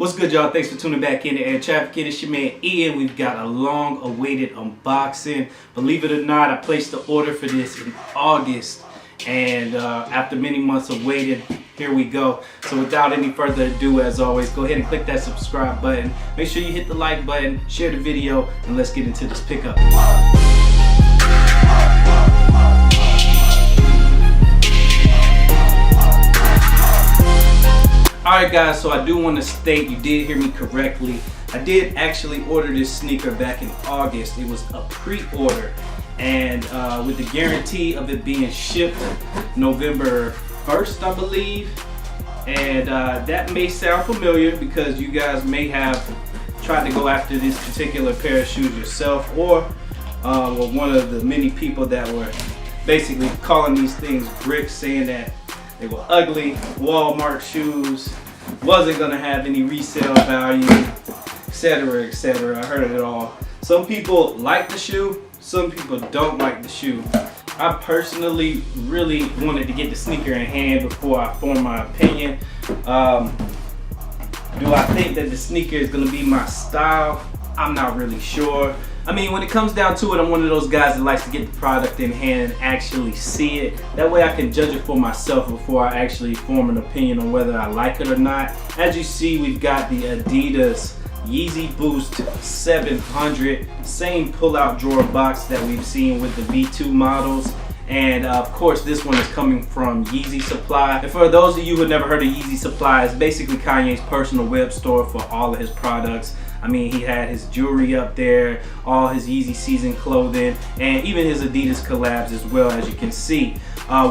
What's good, y'all? Thanks for tuning back in to Air Traffic. It's your man Ian. We've got a long-awaited unboxing. Believe it or not, I placed the order for this in August, and after many months of waiting, here we go. So without any further ado, as always, go ahead and click that subscribe button. Make sure you hit the like button, share the video, and let's get into this pickup. Alright guys, so I do want to state, you did hear me correctly. I did actually order this sneaker back in August. It was a pre-order, and with the guarantee of it being shipped November 1st, I believe. And that may sound familiar because you guys may have tried to go after this particular pair of shoes yourself, or were one of the many people that were basically calling these things bricks, saying that they were ugly Walmart shoes, wasn't gonna have any resale value, etc., etc. I heard it all. Some people like the shoe, some people don't like the shoe. I personally really wanted to get the sneaker in hand before I form my opinion. Do I think that the sneaker is gonna be my style? I'm not really sure. I mean, when it comes down to it, I'm one of those guys that likes to get the product in hand and actually see it. That way I can judge it for myself before I actually form an opinion on whether I like it or not. As you see, we've got the Adidas Yeezy Boost 700, same pull-out drawer box that we've seen with the V2 models. And of course, this one is coming from Yeezy Supply. And for those of you who have never heard of Yeezy Supply, it's basically Kanye's personal web store for all of his products. I mean, he had his jewelry up there, all his Yeezy season clothing, and even his Adidas collabs as well, as you can see.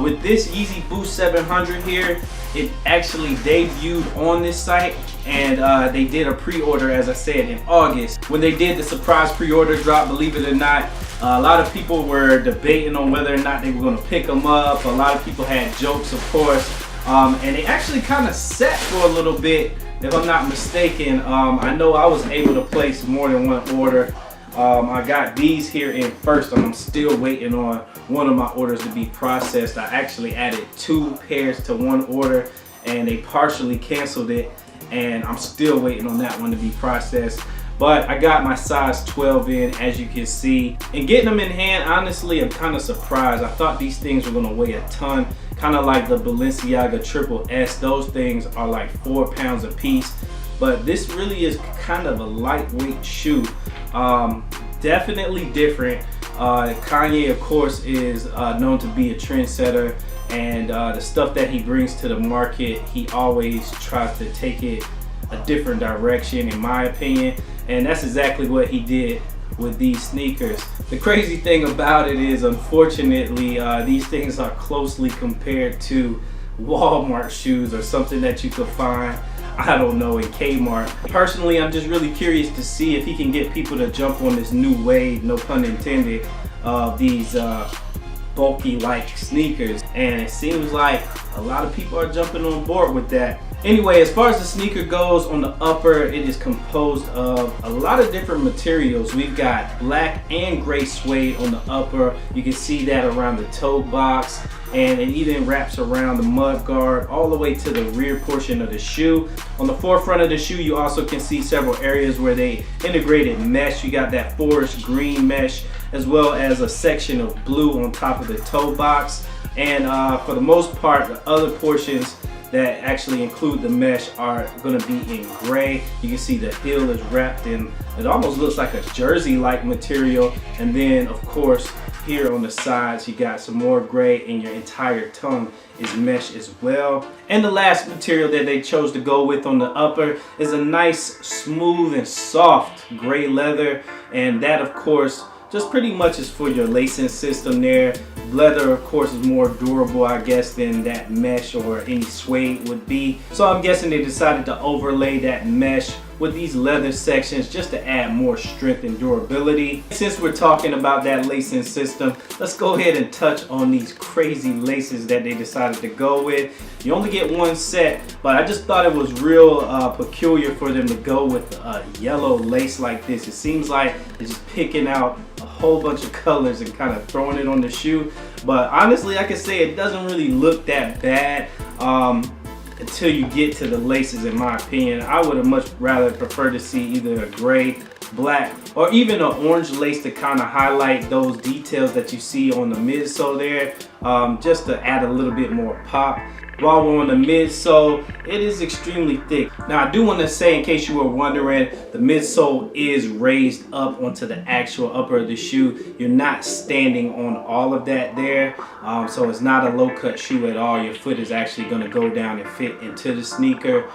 With this Yeezy Boost 700 here, it actually debuted on this site, and they did a pre-order, as I said, in August. When they did the surprise pre-order drop, believe it or not, a lot of people were debating on whether or not they were going to pick them up. A lot of people had jokes, of course, and they actually kind of sat for a little bit. If I'm not mistaken, I know I was able to place more than one order. I got these here in first, and I'm still waiting on one of my orders to be processed. I actually added 2 pairs to one order, and they partially canceled it, and I'm still waiting on that one to be processed. But I got my size 12 in, as you can see. And getting them in hand, honestly, I'm kind of surprised. I thought these things were gonna weigh a ton, kind of like the Balenciaga Triple S. Those things are like 4 pounds a piece. But this really is kind of a lightweight shoe. Definitely different. Kanye, of course, is known to be a trendsetter, and the stuff that he brings to the market, he always tries to take it a different direction, in my opinion, and that's exactly what he did with these sneakers. The crazy thing about it is, unfortunately, these things are closely compared to Walmart shoes or something that you could find, I don't know, in Kmart. Personally, I'm just really curious to see if he can get people to jump on this new wave, no pun intended, of these bulky like sneakers, and it seems like a lot of people are jumping on board with that. Anyway, as far as the sneaker goes, on the upper, it is composed of a lot of different materials. We've got black and gray suede on the upper. You can see that around the toe box, and it even wraps around the mud guard all the way to the rear portion of the shoe. On the forefront of the shoe, you also can see several areas where they integrated mesh. You got that forest green mesh, as well as a section of blue on top of the toe box. And for the most part, the other portions that actually include the mesh are going to be in gray. You can see the heel is wrapped in, it almost looks like a jersey-like material. And then, of course, here on the sides, you got some more gray, and your entire tongue is mesh as well. And the last material that they chose to go with on the upper is a nice, smooth, and soft gray leather. And that, of course, just pretty much is for your lacing system there. Leather, of course, is more durable, I guess, than that mesh or any suede would be. So I'm guessing they decided to overlay that mesh with these leather sections just to add more strength and durability. Since we're talking about that lacing system, let's go ahead and touch on these crazy laces that they decided to go with. You only get one set, but I just thought it was real peculiar for them to go with a yellow lace like this. It seems like they're just picking out a whole bunch of colors and kind of throwing it on the shoe. But honestly, I can say it doesn't really look that bad. until you get to the laces, in my opinion. I would have much rather preferred to see either a gray, black, or even an orange lace to kind of highlight those details that you see on the midsole there, just to add a little bit more pop. While we're on the midsole, it is extremely thick. Now I do want to say, in case you were wondering, the midsole is raised up onto the actual upper of the shoe. You're not standing on all of that there, so it's not a low cut shoe at all. Your foot is actually going to go down and fit into the sneaker.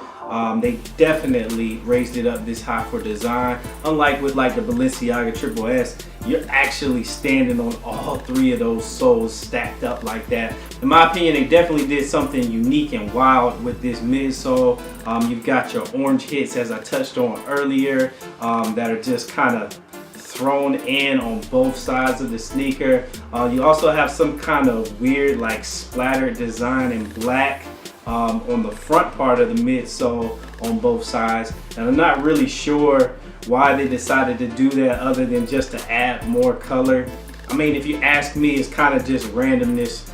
They definitely raised it up this high for design. Unlike with like the Balenciaga Triple S, you're actually standing on all three of those soles stacked up like that. In my opinion, they definitely did something unique and wild with this midsole. You've got your orange hits, as I touched on earlier, that are just kind of thrown in on both sides of the sneaker. You also have some kind of weird like splattered design in black on the front part of the midsole on both sides, and I'm not really sure why they decided to do that other than just to add more color. I mean, if you ask me, it's kind of just randomness,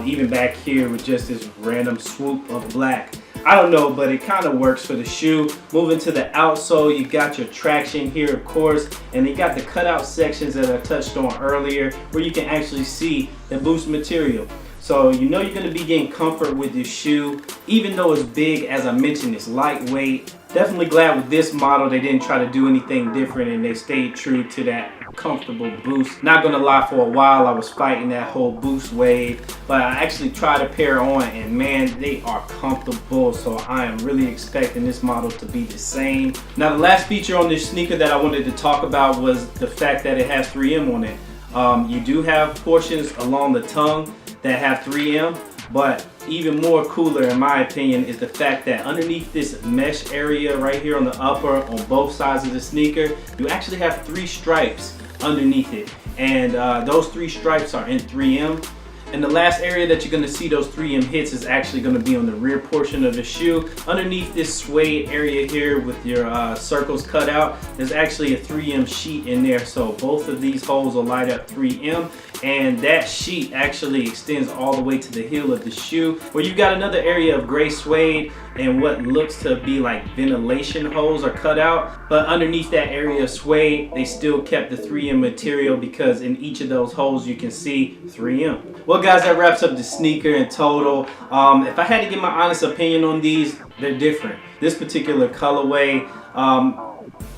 even back here with just this random swoop of black. I don't know, but it kind of works for the shoe. Moving to the outsole, you got your traction here, of course, and you got the cutout sections that I touched on earlier where you can actually see the boost material. So you know you're going to be getting comfort with this shoe. Even though it's big, as I mentioned, it's lightweight. Definitely glad with this model they didn't try to do anything different and they stayed true to that comfortable boost. Not gonna lie, for a while I was fighting that whole boost wave, but I actually tried a pair on and man, they are comfortable. So I am really expecting this model to be the same. Now the last feature on this sneaker that I wanted to talk about was the fact that it has 3M on it. You do have portions along the tongue that have 3M, but even more cooler in my opinion is the fact that underneath this mesh area right here on the upper on both sides of the sneaker, you actually have 3 stripes underneath it, and those 3 stripes are in 3M. And the last area that you're going to see those 3M hits is actually going to be on the rear portion of the shoe. Underneath this suede area here with your circles cut out, there's actually a 3M sheet in there. So both of these holes will light up 3M. And that sheet actually extends all the way to the heel of the shoe, where you've got another area of gray suede and what looks to be like ventilation holes are cut out. But underneath that area of suede, they still kept the 3M material because in each of those holes you can see 3M. Well guys, that wraps up the sneaker in total. If I had to give my honest opinion on these, they're different. This particular colorway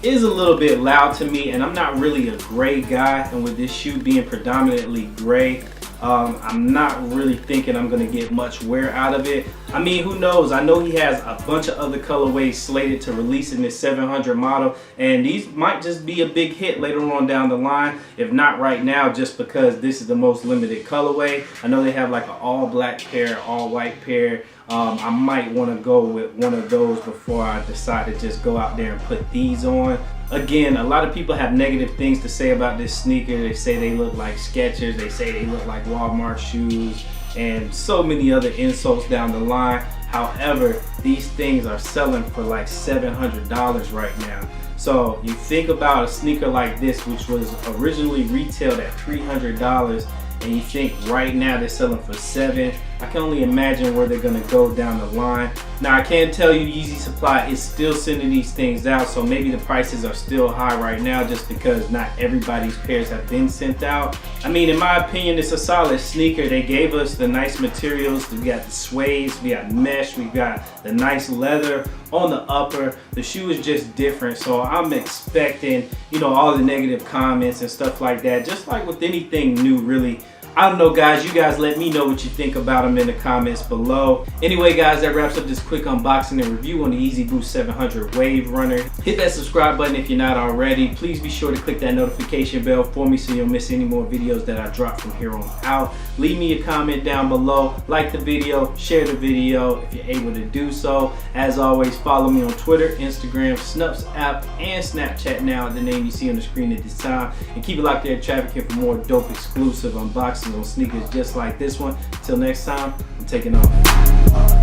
is a little bit loud to me, and I'm not really a gray guy, and with this shoe being predominantly gray, I'm not really thinking I'm going to get much wear out of it. I mean, who knows? I know he has a bunch of other colorways slated to release in this 700 model, and these might just be a big hit later on down the line, if not right now, just because this is the most limited colorway. I know they have like an all black pair, all white pair. I might want to go with one of those before I decide to just go out there and put these on. Again, a lot of people have negative things to say about this sneaker. They say they look like Skechers, they say they look like Walmart shoes, and so many other insults down the line. However, these things are selling for like $700 right now. So you think about a sneaker like this, which was originally retailed at $300, and you think right now they're selling for $700. I can only imagine where they're gonna go down the line. Now I can tell you Yeezy Supply is still sending these things out, so maybe the prices are still high right now just because not everybody's pairs have been sent out. I mean, in my opinion, it's a solid sneaker. They gave us the nice materials. We got the suede, we got mesh, we got the nice leather on the upper. The shoe is just different, so I'm expecting, you know, all the negative comments and stuff like that, just like with anything new really. I don't know guys, you guys let me know what you think about them in the comments below. Anyway guys, that wraps up this quick unboxing and review on the Yeezy Boost 700 Wave Runner. Hit that subscribe button if you're not already. Please be sure to click that notification bell for me so you don't miss any more videos that I drop from here on out. Leave me a comment down below, like the video, share the video if you're able to do so. As always, follow me on Twitter, Instagram, Snups app, and Snapchat now at the name you see on the screen at this time. And keep it locked there at Traffic for more dope exclusive unboxings on sneakers just like this one. Till next time, I'm taking off.